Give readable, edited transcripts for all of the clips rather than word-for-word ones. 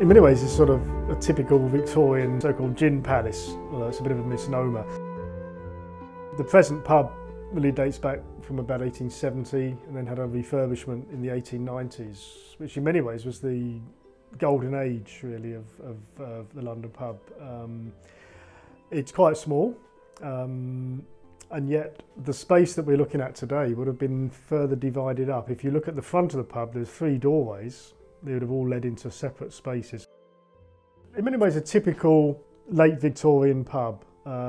In many ways, it's sort of a typical Victorian so-called gin palace, although it's a bit of a misnomer. The present pub really dates back from about 1870 and then had a refurbishment in the 1890s, which in many ways was the golden age really of the London pub. It's quite small, and yet the space that we're looking at today would have been further divided up. If you look at the front of the pub, there's 3 doorways. They would have all led into separate spaces. In many ways, a typical late Victorian pub.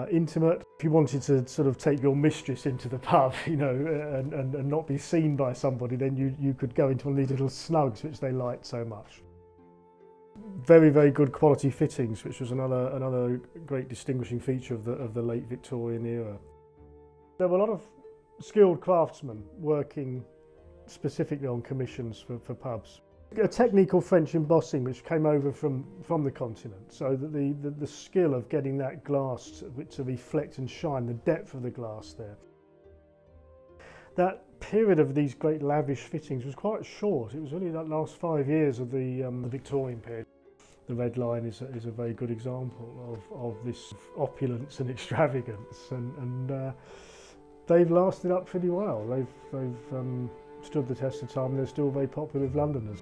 Intimate. If you wanted to sort of take your mistress into the pub, you know, and not be seen by somebody, then you could go into one of these little snugs which they liked so much. Very, very good quality fittings, which was another great distinguishing feature of the late Victorian era. There were a lot of skilled craftsmen working specifically on commissions for pubs. A technique called French embossing, which came over from the continent, so that the skill of getting that glass to reflect and shine, the depth of the glass there. That period of these great lavish fittings was quite short. It was only the last 5 years of the Victorian period. The Red Lion is a very good example of this opulence and extravagance, and they've lasted up pretty well. They've stood the test of time and they're still very popular with Londoners.